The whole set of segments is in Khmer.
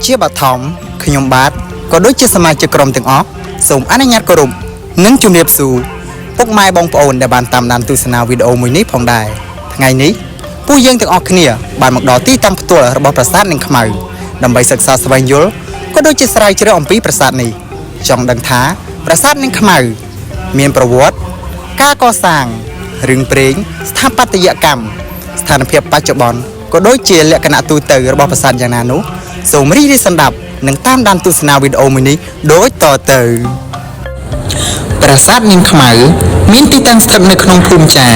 ជាបឋមខ្ញុំបាទក៏ដូចជាសមាជិកក្រុមទាំងអស់សូមអនុញ្ញាតគោរពនិងជម្រាបសួរពុកម៉ែបងប្អូនដែលបានតាមដានទស្សនាវីដេអូមួយនេះផងដែរថ្ងៃនេះពួកយើងទាំងអស់គ្នាបានមកដល់ទីតាំងផ្ទាល់របស់ប្រាសាទនាងខ្មៅដើម្បីសិក្សាស្វែងយល់ក៏ដូចជាស្រាវជ្រាវអំពីប្រាសាទនេះចង់ដឹងថាប្រាសាទនាងខ្មៅមានប្រវត្តិការកសាងរឿងព្រេងស្ថាបត្យកម្មស្ថានភាពបច្ចុប្បន្នក៏ដូចជាលក្ខណៈទូទៅរបស់ប្រាសាទយ៉ាងណានោះសូមរីករាយស្ដាប់និងតាមដានទស្សនាវីដេអូមួយនេះដូចតទៅប្រាសាទនាងខ្មៅមានទីតាំងស្ថិតនៅក្នុងភូមិចា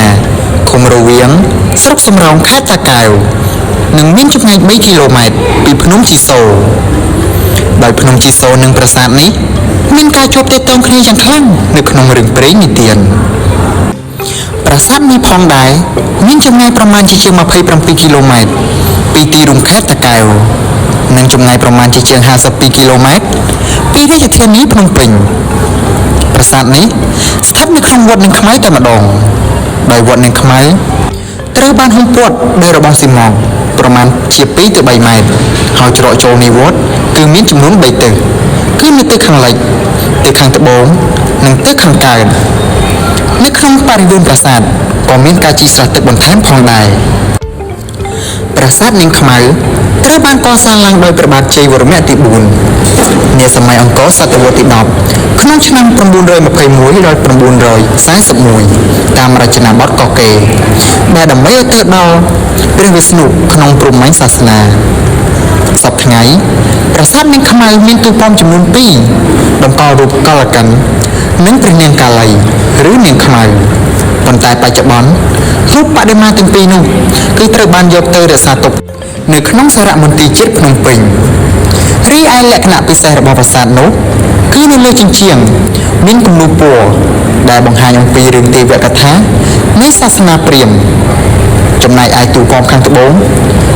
ឃុំរវៀងស្រុកសំរោងខេត្តតាកែវនិងមានចម្ងាយ3គីឡូម៉ែត្រពីភ្នំជីសូរដោយភ្នំជីសូរនិងប្រាសាទនេះមានការជួបទាក់ទងគ្នាយ៉ាងខ្លាំងនៅក្នុងរឿងព្រេងនិទានប្រាសាទនេះផងដែរមានចម្ងាយប្រមាណជាជាង27គីឡូម៉ែត្រពីទីរួមខេត្តតាកែវនិងចម្ងាយប្រមាណជាជាង52គីឡូម៉ែត្រពីរាជធានីភ្នំពេញប្រាសាទនេះស្ថិតនៅក្នុងវត្តនាងខ្មៅតែម្ដងដោយវត្តនាងខ្មៅត្រូវបានហ៊ុមព័ទ្ធដោយរបងស៊ីម៉ង់ប្រមាណជា2ទៅ3ម៉ែត្រហើយច្រកចូលនៃវត្តគឺមានចំនួន3ទិសគឺនៅទិសខាងលិចទិសខាងត្បូងនិងទិសខាងកើតនៅក្នុងបរិវេណប្រាសាទក៏មានការជីកស្រះទឹកបន្ថែមផងដែរប្រាសាទនាងខ្មៅត្រូវបានកសាងឡើងដោយព្រះបាទជ័យវរ្ម័នទី4នាសម័យអង្គរសតវត្សទី10ក្នុងឆ្នាំ921ដល់941តាមរចនាបថកកេរដែលដើម្បីឲ្យទៅដល់ព្រះវិស្ណុក្នុងព្រហ្មញ្ញសាសនាសប្តាហ៍ថ្ងៃប្រាសាទនាងខ្មៅមានទូប៉មចំនួន2តម្កល់រូបកលកិននិងព្រះនាងកាលីឬនាងខ្មៅប៉ុន្តែបច្ចុប្បន្នរូបបដិមាទាំងពីរនោះគឺត្រូវបានយកទៅរក្សាទុកនៅក្នុងសារមន្ទីរជាតិភ្នំពេញរីឯលក្ខណៈពិសេសរបស់ប្រាសាទនោះគឺនៅលើជញ្ជាំងមានគំនូរពណ៌ដែលបង្ហាញអំពីរឿងទេវកថានៃសាសនាព្រាហ្មណ៍ចំណែកឯទូប៉មខាងត្បូង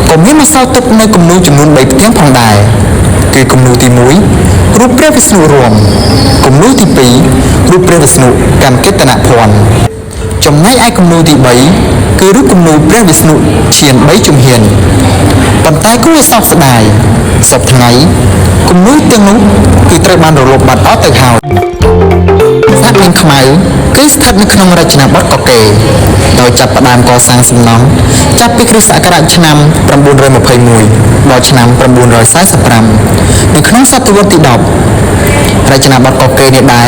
ក៏មានបន្សល់ទុកនៅគំនូរចំនួន3ផ្ទាំងផងដែរគឺគំនូរទី1រូបព្រះវិស្ណុរួមគំនូរទី2រូបព្រះវិស្ណុកាន់កិត្តនភ័ណ្ឌចំណែកឯគំនូរទី3គឺរូបគំនូរព្រះវិស្ណុឈាន3ជំហានប៉ុន្តែគួរឲ្យសោកស្ដាយសប្តាហ៍ថ្ងៃគំនូរទាំងនោះគឺត្រូវបានរលត់បាត់អស់ទៅហើយប្រាសាទនាងខ្មៅគឺស្ថិតនៅក្នុងរចនាបថកកេរដោយចាប់ផ្ដើមកសាងសំណង់ចាប់ពីគ្រិស្តសករាជឆ្នាំ921ដល់ឆ្នាំ945នៅក្នុងសតវត្សទី10រចនាបថកកេរនេះដែរ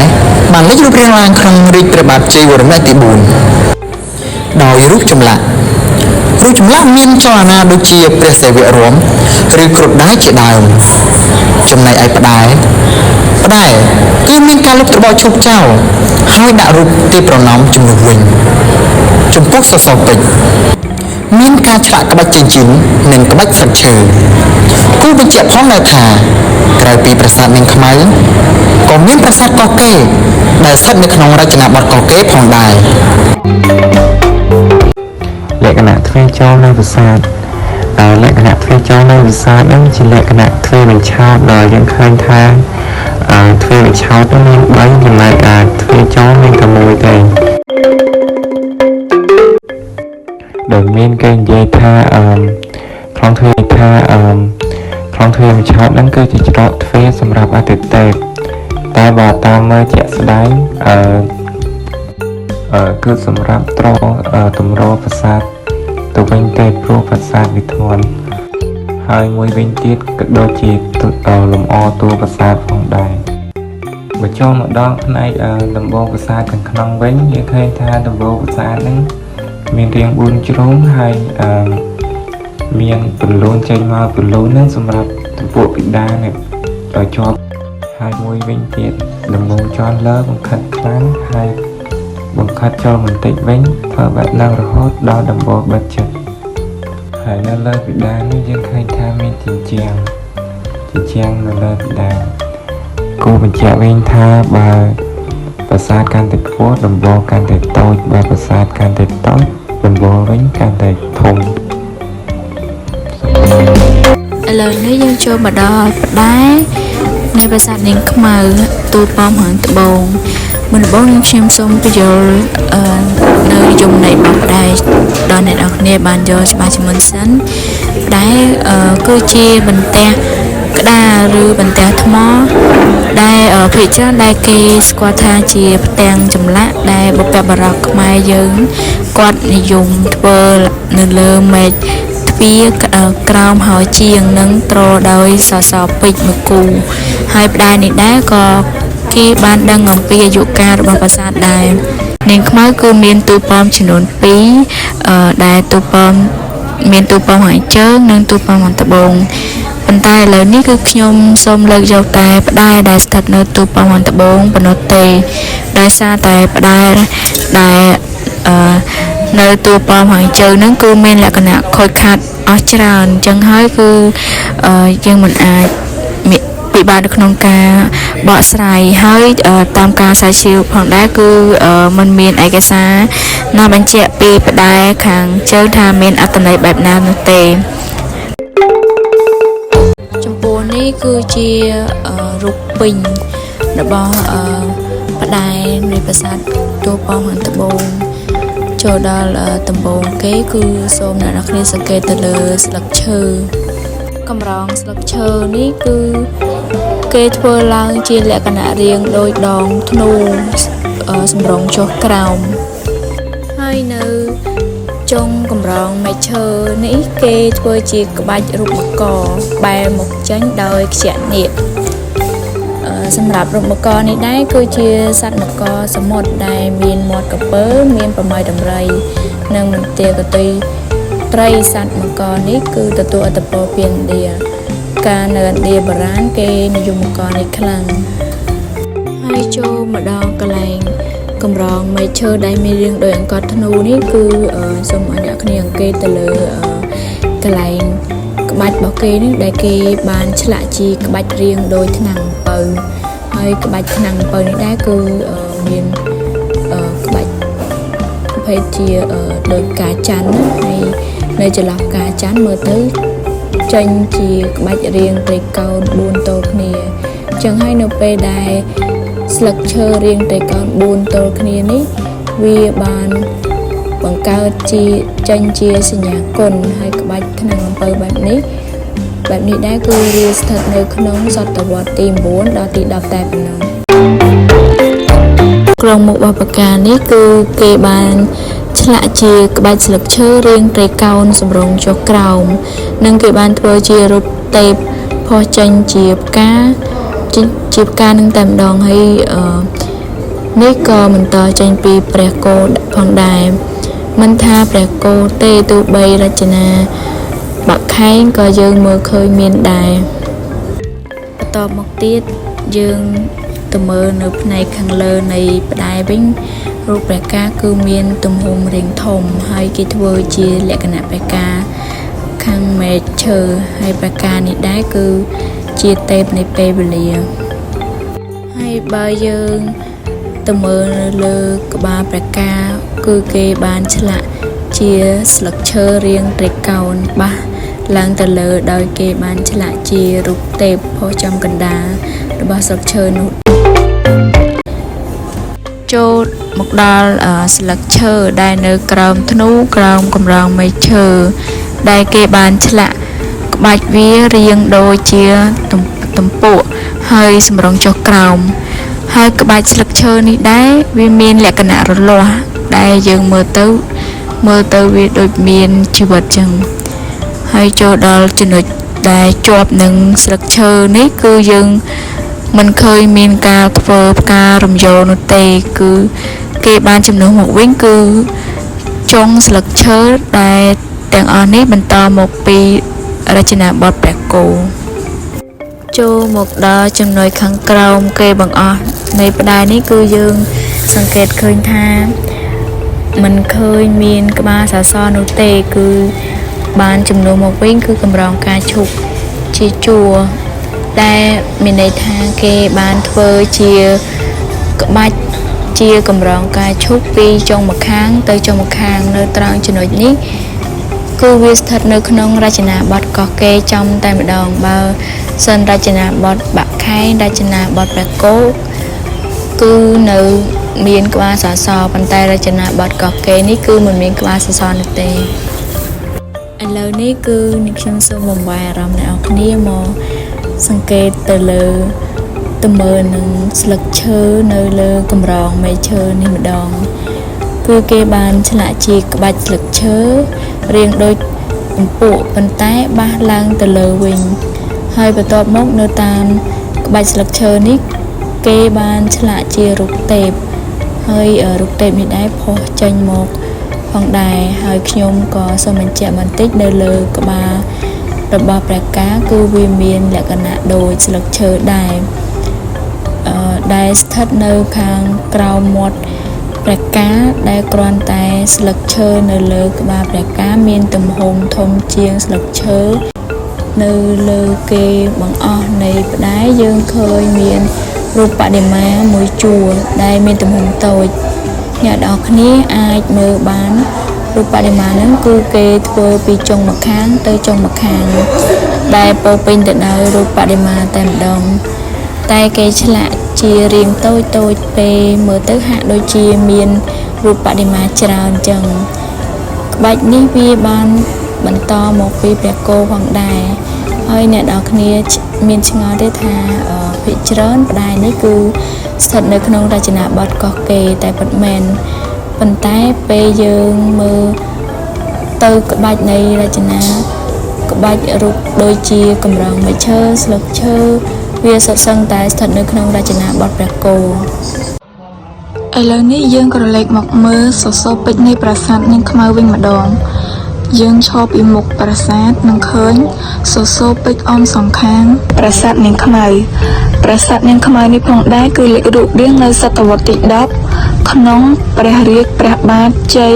បានលេចរូបរាងឡើងក្នុងរាជព្រះបាទជ័យវរ្ម័នទី4ដោយរូបចម្លាក់មានចលនាដូចជាព្រះសិវៈរួមឬគ្រុឌដែរជាដើមចំណែកឯផ្តែរគឺមានការលុបត្បូងឈូកចោលហើយដាក់រូបទេពប្រណម្យជំនួសវិញចំពោះសសរពេជ្រមានការឆ្លាក់ក្បាច់ចិញ្ចៀននិងក្បាច់ស្លឹកឈើគួរបញ្ជាក់ផងដែរថាក្រៅពីប្រាសាទនាងខ្មៅក៏មានប្រាសាទកោះកេរដែលស្ថិតនៅក្នុងរចនាបថកោះកេរផងដែរលក្ខណៈទ្វេចូលនៅប្រាសាទលក្ខណៈទ្វេចូលនៅប្រាសាទហ្នឹងជាលក្ខណៈទ្វេបញ្ឆោតដែលយើងឃើញថាទ្វេបញ្ឆោតហ្នឹងមាន3ចំណែកឯទ្វេចូលមានតែមួយទេដែលមានគេនិយាយថាក្នុងទ្វេបញ្ឆោតហ្នឹងគឺជាច្រកទ្វេសម្រាប់អតិថិតែបើតាមមើលជាក់ស្ដែងគឺសម្រាប់តម្រប្រាសាទទៅវិញទេព្រោះប្រាសាទវាធ្ងន់ហើយមួយវិញទៀតក៏ដូចជាលម្អតួប្រាសាទផងដែរបើចូលមកដល់ផ្នែកដំបូលប្រាសាទខាងក្នុងវិញយើងឃើញថាដំបូលប្រាសាទហ្នឹងមានរាង4ជ្រុងហើយមានពន្លូនចេញមកពន្លូនហ្នឹងសម្រាប់ទំពក់ពិដានេះឲ្យជាប់ហើយមួយវិញទៀតដំបូលជាន់លើបង្ខិតខ្លាំងហើយបង្ខិតចូលបន្តិចវិញធ្វើបែបហ្នឹងរហូតដល់ដំបូលបិទចិត្តហើយនៅលើពិដានេះយើងឃើញថាមានជញ្ជាំងនៅលើពិដាគូបញ្ជាក់វិញថាបើប្រាសាទកាន់តែខ្ពស់ដំបូលកាន់តែតូចបើប្រាសាទកាន់តែតូចដំបូលវិញកាន់តែធំឥឡូវនេះយើងចូលមកដល់ផ្តែរនៃប្រាសាទនាងខ្មៅទូប៉មហាងត្បូងមុនដំបូងខ្ញុំសូមបញ្យល់នៅចំណុចរបស់ផ្តែរដល់អ្នកនរគ្នាបានយកច្បាស់ជាមុនសិនផ្តែរគឺជាបន្ទះក្ ក្តារឬបន្ទះថ្មដែលភាគច្រើនដែលគេស្គាល់ថាជាផ្ទាំងចម្លាក់ដែលបុព្វបុរសខ្មែរយើងគាត់និយមធ្វើនៅលើមេឃទ្វារក្រោមហោជាងនិងទ្រដោយសសរពេជ្រមួយគូហើយផ្តែរនេះដែរក៏គេបានដឹងអំពីអាយុកាលរបស់ប្រាសាទដែរនាងខ្មៅគឺមានទូប៉មចំនួន2ដែលទូប៉មមានទូប៉មខាងជើងនិងទូប៉មខាងត្បូងប៉ុន្តែឥឡូវនេះគឺខ្ញុំសូមលើកយកតែផ្តែរដែលស្ថិតនៅទូប៉មខាងត្បូងប៉ុណ្ណោះទេដោយសារតែផ្តែរដែលនៅទូប៉មខាងជើងហ្នឹងគឺមានលក្ខណៈខូចខាតអស់ច្រើនអញ្ចឹងហើយគឺយើងមិនអាចពិបាកនៅក្នុងការបកស្រាយហើយតាមការស្រាវជ្រាវផងដែរគឺมันមានឯកសារណាបញ្ជាក់ពីផ្តែរខាងជើងថាមានអត្ថន័យបែបណានោះទេចំពោះនេះគឺជារូបពេញរបស់ផ្តែរនៃប្រាសាទទូប៉មខាងត្បូងចូលដល់ដំបូងគេគឺសូមអ្នកនរគ្នាសង្កេតទៅលើស្លឹកឈើកម្រងស្លឹកឈើនេះគឺគេធ្វើឡើងជាលក្ខណៈរាងដូចដងធ្នូសម្រងចុះក្រោមហើយនៅចុងកម្រងមែកឈើនេះគេធ្វើជាក្បាច់រូបមកបែរមុខចេញដោយខ្ជាក់នាគសម្រាប់រូបមកនេះដែរគឺជាសត្វមកសមុទ្រដែលមានមាត់ក្រពើមានប្រម៉ៃដំរីនិងមន្ទាកតុយត្រីសត្វមកនេះគឺទទួលឥទ្ធិពលពីឥណ្ឌាកាលនៅឥណ្ឌាបុរាណគេនិយមមកនេះខ្លាំងហើយចូលម្ដងកន្លែងកម្រងមែកឈើដែលមានរាងដូចអង្កត់ធ្នូនេះគឺសូមឲ្យអ្នកគ្នាអង្កេតទៅលើកន្លែងក្បាច់របស់គេនេះដែលគេបានឆ្លាក់ជាក្បាច់រាងដូចថ្នាំងអំពៅហើយក្បាច់ថ្នាំងអំពៅនេះដែរគឺមានក្បាច់ប្រភេទជាដូចផ្កាច័ន្ទហើយនៅចន្លោះផ្កាច័ន្ទមើលទៅចេញជាក្បាច់រាងត្រីកោណ4ទល់គ្នាអញ្ចឹងហើយនៅពេលដែលស្លឹកឈើរាងត្រីកោណ4ទល់គ្នានេះវាបានបង្កើតជាចេញជាសញ្ញាគុណហើយក្បាច់ថ្នាំងអំពៅបែបនេះដែរគឺវាស្ថិតនៅក្នុងសតវត្សទី9ដល់ទី10តែប៉ុណ្ណឹងក្រុមមុខបបកានេះគឺគេបានឆ្លាក់ជាក្បាច់ស្លឹកឈើរាងត្រីកោណសម្រងចុះក្រោមនិងគេបានធ្វើជារូបទេពផុសចេញជាផ្កានឹងតែម្ដងហើយនេះក៏បន្តចេញពីព្រះគោផងដែរមិនថាព្រះគោទេទោះបីរចនាបាក់ខែងក៏យើងមើលឃើញមានដែរបន្តមកទៀតយើងទៅមើលនៅផ្នែកខាងលើនៃផ្តែរវិញរូបព្រះកាគឺមានទំហំរាងធំហើយគេធ្វើជាលក្ខណៈព្រះកាខាងមែកឈើហើយព្រះកានេះដែរគឺជាទេពនៃពេលវេលាហើយបើយើងទៅមើលនៅលើក្បាលព្រះកាគឺគេបានឆ្លាក់ជាស្លឹកឈើរាងត្រីកោណបាសឡើងទៅលើដោយគេបានឆ្លាក់ជារូបទេពផុសចំកណ្ដាលរបស់ស្លឹកឈើនោះចូលមកដល់ស្លឹកឈើដែលនៅក្រោមធ្នូក្រោមកម្រងមែកឈើដែលគេបានឆ្លាក់ក្បាច់វារាងដូចជាទំពក់ហើយសម្រងចុះក្រោមហើយក្បាច់ស្លឹកឈើនេះដែរវាមានលក្ខណៈរលាស់ដែលយើងមើលទៅវាដូចមានជីវិតចឹងហើយចូលដល់ចំណុចដែលជាប់នឹងស្លឹកឈើនេះគឺយើងមិនឃើញមានការធ្វើផ្ការរំយោលនោះទេគឺគេបានចំនួនមកវិញគឺចុងស្លឹកឈើដែលទាំងអស់នេះបន្តមកពីរចនាបថព្រះគោចូលមកដល់ចំណុចខាងក្រោមគេបង្អស់នៃផ្តែរនេះគឺយើងសង្កេតឃើញថាមិនឃើញមានក្បាលសសរនោះទេគឺបានចំនួនមកវិញគឺកម្រងការឈុកជាជួរតែមានន័យថាគេបានធ្វើជាក្បាច់ជាកម្រងការឈុកពីចុងម្ខាងទៅចុងម្ខាងនៅត្រង់ចំណុចនេះគឺវាស្ថិតនៅក្នុងរចនាបថកោះកេរចំតែម្ដងបើសិនរចនាបថបាក់ខែងរចនាបថព្រះគោគឺនៅមានក្បាលសសរប៉ុន្តែរចនាបថកោះកេរនេះគឺមិនមានក្បាលសសរនោះទេឥឡូវនេះគឺខ្ញុំសូមបំបែអារម្មណ៍អ្នកនរគ្នាមក សង្កេតទៅលើទៅមើលនឹងស្លឹកឈើនៅលើកម្រងមែកឈើនេះម្ដងគឺគេបានឆ្លាក់ជាក្បាច់ស្លឹកឈើរាងដូចអំពក់ប៉ុន្តែបះឡើងទៅលើវិញហើយបន្ទាប់មកនៅតាមក្បាច់ស្លឹកឈើនេះគេបានឆ្លាក់ជារូបទេពហើយរូបទេពនេះដែរផុសចេញមកផងដែរហើយខ្ញុំក៏សូមបញ្ជាក់បន្តិចនៅលើក្បាលរបស់ព្រះកាគឺវាមានលក្ខណៈដូចស្លឹកឈើដែរដែលស្ថិតនៅខាងក្រោមមាត់ព្រះកាដែលគ្រាន់តែស្លឹកឈើនៅលើក្បាលព្រះកាមានទំហំធំជាងស្លឹកឈើនៅលើគេបង្អស់នៃផ្តែរយើងឃើញមានរូបបដិមាមួយជួរដែលមានទំហំតូចអ្នកនរគ្នាអាចមើលបានរូបបដិមាហ្នឹងគឺគេធ្វើពីចុងម្ខាងទៅចុងម្ខាងដែលពោពេញទៅដោយរូបបដិមាតែម្ដងតែគេឆ្លាក់ជារាងតូចពេលមើលទៅហាក់ដូចជាមានរូបបដិមាច្រើនចឹងក្បាច់នេះវាបានបន្តមកពីព្រះគោផងដែរហើយអ្នកនរគ្នាមានឆ្ងល់ទេថាភាគច្រើនផ្តែរនេះគឺស្ថិតនៅក្នុងរចនាបថកោះកេរតែពិតមែនប៉ុន្តែពេលយើងមើលទៅក្បាច់នៃរចនាក្បាច់រូបដូចជាកម្រងមែកឈើស្លឹកឈើវាសុទ្ធសឹងតែស្ថិតនៅក្នុងរចនាបថព្រះគោឥឡូវនេះយើងក៏លេខមកមើលសសរពេជ្រនៃប្រាសាទនាងខ្មៅវិញម្ដងយើងឈរពីមុខប្រាសាទនឹងឃើញសសរពេជ្រអមសងខាងប្រាសាទនាងខ្មៅប្រាសាទនាងខ្មៅនេះផងដែរគឺលេចរូបរាងនៅសតវត្សទី10ក្នុងព្រះរាជព្រះបាទជ័យ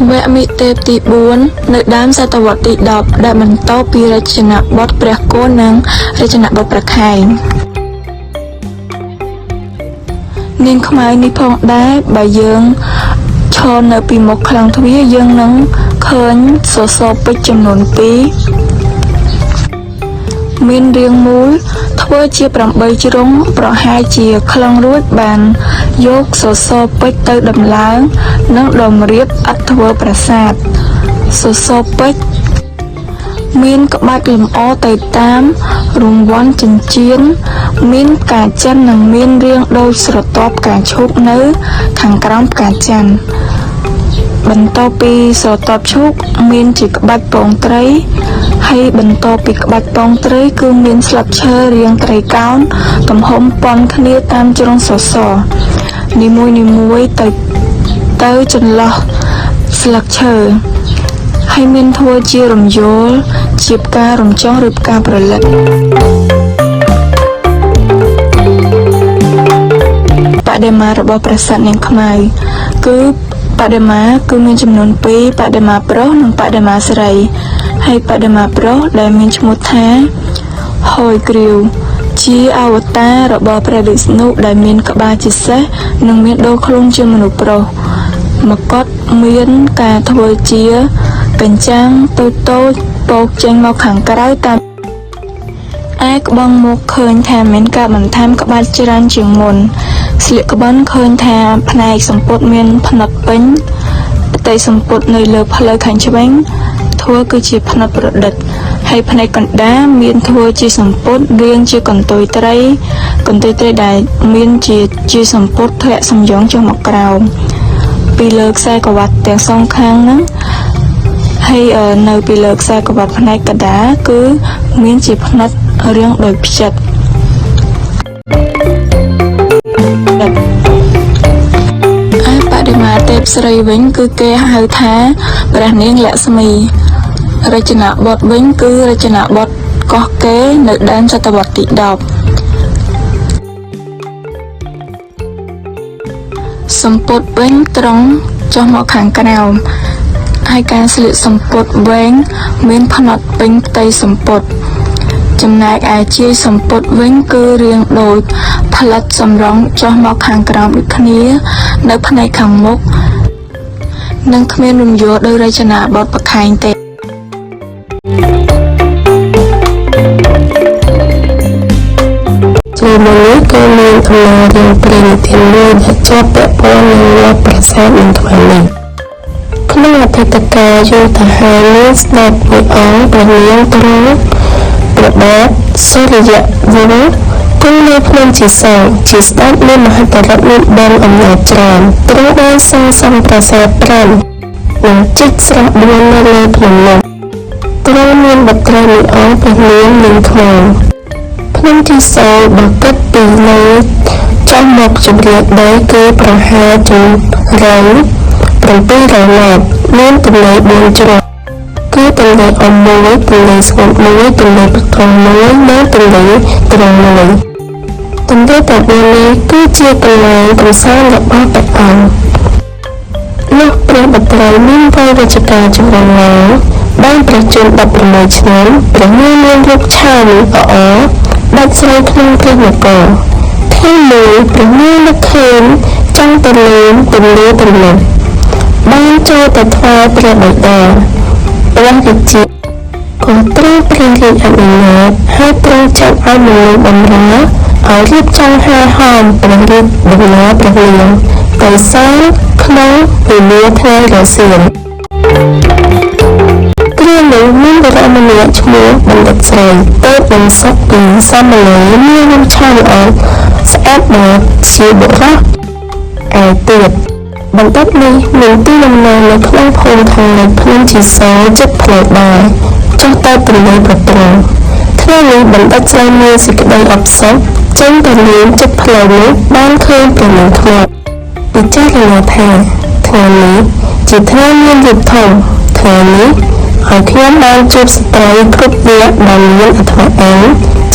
វគ្គមិទេពទី4នៅដើមសតវត្សទី10ដែលបន្តពីរចនាបថព្រះគោនិងរចនាបថព្រះខែងនាងខ្មៅនេះផងដែរបើយើងឈរនៅពីមុខខ្លាំងទ្វារយើងនឹងឃើញសសរពេជ្រចំនួន2មានរាងមូលធ្វើជា8ជ្រុងប្រហែលជាខ្លងរួចបានយកសសរពេជ្រទៅដំឡើងនិងតម្រៀបឥដ្ឋធ្វើប្រាសាទសសរពេជ្រមានក្បាច់លម្អទៅតាមរង្វាន់ចិញ្ចៀនមានផ្កាចន្ទន៍និងមានរាងដូចស្រទាប់ផ្កាឈូកនៅខាងក្រោមផ្កាចន្ទន៍បន្តពីស្រទាប់ឈូកមានជាក្បាច់ពងត្រីហើយបន្តពីក្បាច់ពងត្រីគឺមានស្លឹកឈើរាងត្រីកោណទំហំប៉ុនគ្នាតាមជ្រុងសសរនីមួយទៅចន្លោះស្លឹកឈើហើយមានធ្វើជារំយោលជាផ្ការំចុះឬផ្កាប្រលិតបដិមារបស់ប្រាសាទនាងខ្មៅគឺបដិមាគឺមានចំនួន2បដិមាប្រុសនិងបដិមាស្រីហើយបដិមាប្រុសដែលមានឈ្មោះថាហយគ្រាវជាអវតាររបស់ព្រះវិស្ណុដែលមានក្បាលជាសេះនិងមានដួលខ្លួនជាមនុស្សប្រុសមកុដមានការធ្វើជាកញ្ចាំងតូចពោកចេញមកខាងក្រៅតាមឯក្បង់មុខឃើញថាមានការបន្ថែមក្បាច់ច្រើនជាងមុនស្លៀកក្បិនឃើញថាផ្នែកសម្ពុតមានផ្នត់ពេញផ្ទៃសម្ពុតនៅលើផ្លូវខាងឆ្វេងធ្វើគឺជាផ្នត់ប្រឌិតហើយផ្នែកកណ្ដាលមានធ្វើជាសម្ពុតរាងជាកន្ទុយត្រីដែលមានជាសម្ពុតធ្លាក់សំយ៉ងចុះមកក្រោមពីលើខ្សែក្រវ៉ាត់ទាំងសងខាងហ្នឹងហើយនៅពីលើខ្សែក្រវ៉ាត់ផ្នែកកណ្ដាលគឺមានជាផ្នត់រាងដូចផ្ចិតបដិមាទេពស្រីវិញគឺគេហៅថាព្រះនាងលក្ស្មីរចនាបថវិញគឺរចនាបថកោះកេរនៅដើមសតវត្សទី10សម្ពុតវិញត្រង់ចុះមកខាងក្រោមហើយការស្លៀកសម្ពុតវែងមានផ្នត់ពេញផ្ទៃសម្ពុតចំណែកឯជាយសម្ពុតវិញគឺរាងដូចផលិតសម្រងចុះមកខាងក្រោមដូចគ្នានៅផ្នែកខាងមុខនិងគ្មានរំយោលដោយរចនាបថប្រខែងទេជាមនុស្សក៏មានអំណាចរឿងព្រេងនិទានមួយដែលជាប់ពាក់ព័ន្ធនឹងវត្តប្រាសាទនាងខ្មៅនេះក្នុងអតីតកាលយូរទៅហើយមានស្ដេចមួយអង្គព្រះនាមទ្រង់ ព្រះបាទសូរ្យវង្សគង់នៅភ្នំជាសោជាស្ដេចមានមហិទ្ធិឫទ្ធិមានបងអំណាចច្រើនទ្រង់បានសាងសង់ប្រាសាទ5និងជីកស្រះ4នៅលើភ្នំនោះទ្រង់មានបុត្រីមួយអង្គព្រះនាមនាងខ្មៅភ្នំជាសោបើគិតពីលើចុះមកជម្រាបដីគឺប្រហែលជា700 ម៉ែត្រមានទន្លេ4ជ្រុងគឺទន្លេអមមួយទន្លេស្ងួតមួយទន្លេប្រកងមួយនិងទន្លេត្រង់មួយទន្លេទាំង4នេះគឺជាកន្លែងកម្សាន្តរបស់ព្រះអង្គលោកព្រះបត្រីមានវ័យរាជការចម្រុងឡើងបានប្រជញ្ញ16ឆ្នាំព្រះនាងមានរូបឆើយល្អដាច់ស្រ័យក្នុងព្រះនគរថ្ងៃមួយព្រះនាងនឹកឃើញចង់ទៅលេងទន្លេទាំងនោះបានចូលទៅថ្វាយព្រះបិតាព្រះរាជាក៏ទ្រង់ព្រះរាជអនុញ្ញាតហើយទ្រង់ចាត់ឲ្យមនុស្សបម្រើឲ្យរៀបចំហាហោមព្រះរាជដំណើរព្រះនាងទៅសាងក្នុងវេលាថ្ងៃរសៀលគ្រានោះមានបុរសម្នាក់ឈ្មោះបណ្ឌិតស្រីទៅនឹងសុខពីសាមឡេមានរូបឆាយល្អស្អាតបាតជាបុរសឯទៀតបណ្ឌិតនេះមានទីលំនៅនៅក្នុងភូមិខាងលិចភ្នំជីសោជិតផ្លូវដែរចុះទៅទន្លេប្រទ្រង់ថ្ងៃនេះបណ្ឌិតស្រីមានសេចក្តីអបសុខចេញទៅលេងជិតផ្លូវនោះបានឃើញព្រះនាងខ្មៅពិចារណាថាថ្ងៃនេះជាថ្ងៃមានរូបធំថ្ងៃនេះហើយខ្ញុំបានជួបស្ត្រីគ្រប់វគ្គដែលមានអធិការ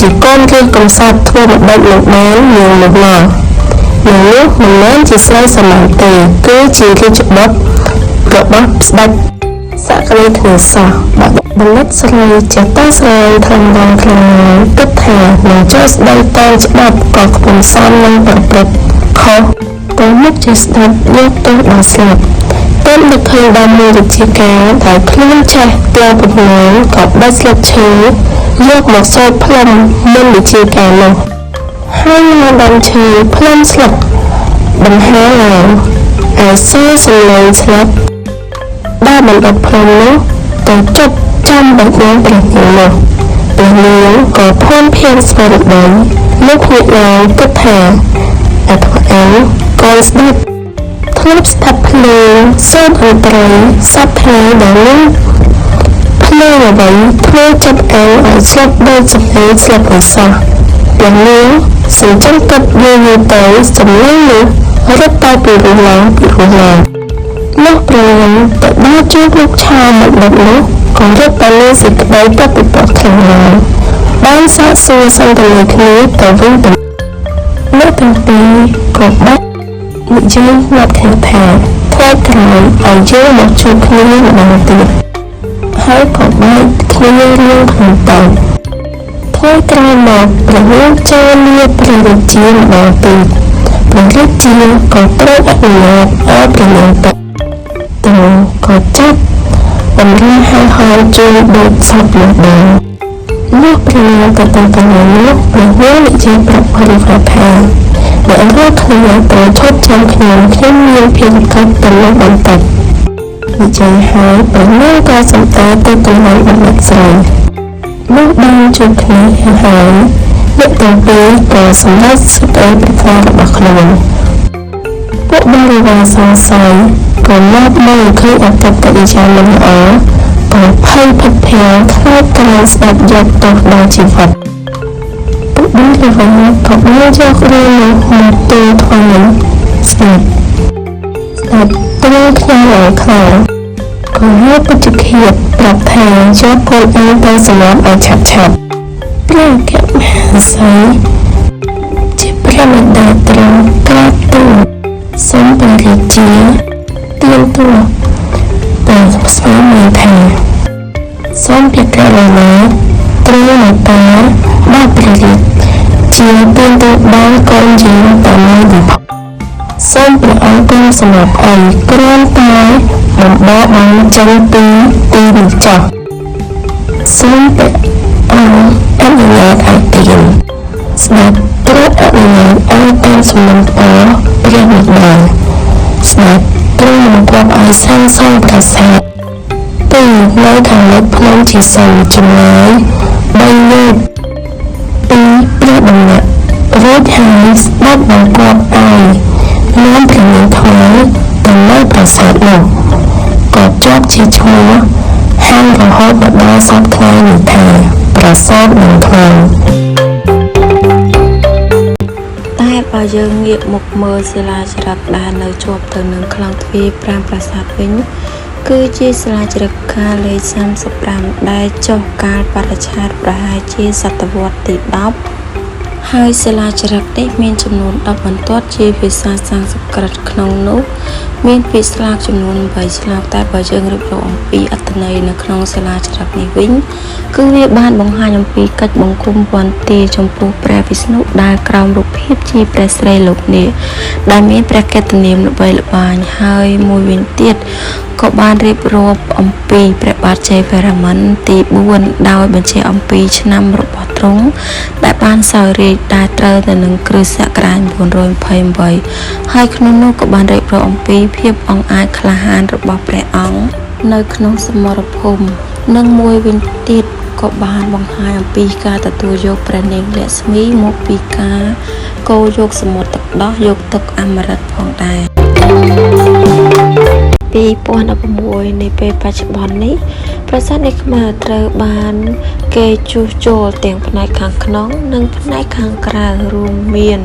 ជាកូនរាជកំសត់ធ្វើម្ដេចលោកបាននាងនោះមកនាងនោះមិនមែនជាស្រីសាមញ្ញទេគឺជារាជបុត្ររបស់ស្ដេចសក្តិធ្នសោះបណ្ឌិតស្រីចេះតែស្រីធម្មតាខ្លាំងណាស់គិតថានឹងចូលស្ដីតាមច្បាប់ក៏ខ្ពន់សមនឹងប្រព្រឹត្តខុសតែមុខជាស្ដេចយកទៅដល់ស្លាប់ពេលនឹកឃើញដល់មួយវិជាការដែលខ្លួនចេះទាំងប្រមាណក៏បិទស្លឹកឈើយកមកសូត្រផ្លុំមុនវិជាការនោះហើយមកដំឈើផ្លុំស្លឹកបង្ហាឡើងឯសូរសំឡេងស្លាប់ដែលបណ្ឌិតផ្លុំនោះទៅចុចចំបេះដូងព្រះនាងនោះព្រះនាងក៏ភ័ន្តភានស្វែងដីលោកភ្នាក់ឡើងគិតថាអធិការកូនស្ដេចធ្លាប់ស្ដាប់ភ្លេងសូត្រតន្ត្រីសព្វថ្ងៃដែលនោះភ្លេងអ្វីធ្វើចិត្តឯងឲ្យស្លាប់ដូចសំឡេងស្លាប់ឲ្យសោះព្រះនាងសម្ចឹងគិតយូរទៅសំឡេងនោះរត់ទៅពីរោះឡើងលោកព្រះនាងទៅដល់ជួបលោកឆាមកដល់នោះក៏រត់ទៅលើសេចក្តីប្រតិបត្តិខ្លាំងណាស់បានសាកសួរសន្ទនាគ្នាទៅវិញទៅអ្នកទាំងពីរក៏បាត់និយាយមកថាថ្ងៃក្រោយឲ្យយើងមកជួបគ្នាម្ដងទៀតហើយក៏បែកគ្នារៀងខ្លួនទៅថ្ងៃក្រោយមកព្រះនាងចូលលាព្រះរាជាម្ដងទៀតព្រះរាជាក៏ទ្រង់អនុញ្ញាតឲ្យព្រះនាងទៅក៏ចាប់បំរើហៅហៅជួយដូចសពនោះដែរលោកព្រះនាងក៏ទៅកន្លែងនោះព្រះនាងនិយាយប្រាប់បរិវារថាអ្នករាល់គ្នាត្រូវឈប់ចាំខ្ញុំមានភារកិច្ចទៅលោកបន្តិចនិយាយហើយព្រះនាងក៏សម្ដៅទៅកន្លែងបណ្ឌិតស្រីលោកបានជួបគ្នាហើយអ្នកទាំងពីរក៏សម្រេចសេចក្តីប្រាថ្នារបស់ខ្លួនពួកបរិវារសង្ស័យក៏មកមើលឃើញអត្តកិរិយាមិនល្អក៏ភ័យភិតភាំងខ្លាចក្រែងស្ដាប់យកទោសដល់ជីវិតពួកបរិវារក៏បានយករឿងនោះមកទូលថ្វាយស្ដេចទ្រង់ខ្ញាល់ខ្លាំងក៏យកពុជឃាតប្រាប់ថាយកកូនឯងទៅសម្លាប់ឲ្យឆាប់ព្រះអគ្គមហេសីជាព្រះបិតាទ្រង់ក្រាបទូលសូមព្រះរាជាទៀងទួតែស្វាមីថាសូមពិចារណាទ្រង់មេត្តាដល់ព្រះរាជាទៀងទួបានកូនយើងតាមវិភពសូមព្រះអង្គគង់សម្រាប់អីគ្រាន់តែបំបោបានចេញពីទីនេះចុះសូមព្រះអង្គអនុញ្ញាតឲ្យទៀងស្ដេចទ្រង់អនុញ្ញាតឲ្យតាមសំណុំពរព្រះមេត្តាស្ដេចទ្រង់បង្គាប់ឲ្យសាងសង់ប្រាសាទពីនៅខាងលិចភ្នំជាសង្ឃចម្ងាយ លោកពីព្រះដំណាក់រួចហើយស្ដេចបានគាត់ឯងនាំព្រះនាងថ្មីទៅនៅប្រាសាទនោះក៏ជាប់ជាឈ្មោះហាងរហូតមកដល់សពថ្ងៃនេះថាប្រាសាទនឹងថ្មី តែបើយើងងាកមកមើលសិលាចារឹកដែលនៅជាប់ទៅនឹងក្លោងទ្វារ5ប្រាសាទវិញគឺជាសិលាចារឹកខាលេខ35ដែលចុះកាលបរិច្ឆេទប្រហែលជាសតវត្សទី10ហើយសិលាចារឹកនេះមានចំនួន10បន្ទាត់ជាភាសាសំស្ក្រឹតក្នុងនោះមានពាក្យស្លោកចំនួន8ស្លោកតែបើយើងរៀបរាប់អំពីអត្ថន័យនៅក្នុងសិលាចារឹកនេះវិញគឺវាបានបង្ហាញអំពីកិច្ចបង្គំវន្ទាចំពោះព្រះវិស្ណុដែលក្រោមរូបភាពជាព្រះស្រីលោកនាគដែលមានព្រះកិត្តិនាមល្បីល្បាញហើយមួយវិញទៀតក៏បានរៀបរាប់អំពីព្រះបាទជ័យវរ្ម័នទី4ដោយបញ្ជាក់អំពីឆ្នាំរបស់ទ្រង់ដែលបានសោយរាជ្យដែលត្រូវទៅនឹងគ្រិស្តសករាជ928ហើយក្នុងនោះក៏បានរៀបរាប់អំពីភាពអង់អាចក្លាហានរបស់ព្រះអង្គនៅក្នុងសមរភូមិនិងមួយវិញទៀតក៏បានបង្ហាញអំពីការទទួលយកព្រះនាងលក្ស្មីមកពីការកូរយកសមុទ្រទឹកដោះយកទឹកអមរិតផងដែរ 2016 នៃពេលបច្ចុប្បន្ននេះប្រាសាទនេះខ្មែរត្រូវបានគេជួសជុលទាំងផ្នែកខាងក្នុងនិងផ្នែកខាងក្រៅរួមមាន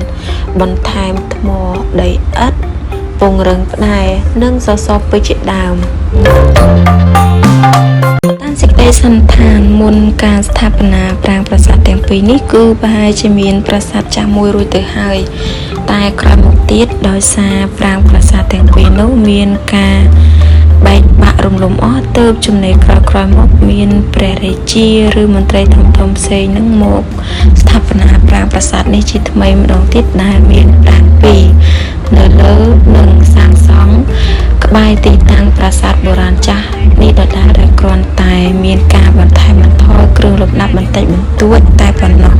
បន្ថែមថ្មដីឥដ្ឋពង្រឹងផ្នែកនិងសសរពេជ្រជាដើមតាមសេចក្តីសន្និដ្ឋានមុនការស្ថាបនាប្រាង្គប្រាសាទទាំងពីរនេះគឺប្រហែលជាមានប្រាសាទចាស់មួយរួចទៅហើយតែក្រោយមកទៀតដោយសារប្រាង្គប្រាសាទទាំងពីរនោះមានការបែកបាក់រំលំអស់ទើបចំណេះក្រោយមកមានព្រះរាជាឬមន្ត្រីធំៗផ្សេងនឹងមកស្ថាបនាប្រាង្គប្រាសាទនេះជាថ្មីម្ដងទៀតដែលមានប្រាង្គពីរនៅលើនិងសាងសង់ក្បែរទីតាំងប្រាសាទបុរាណចាស់នេះដដែលគ្រាន់តែមានការបន្ថែមបន្ថយគ្រឿងលំដាប់បន្តិចបន្តួចតែប៉ុណ្ណោះ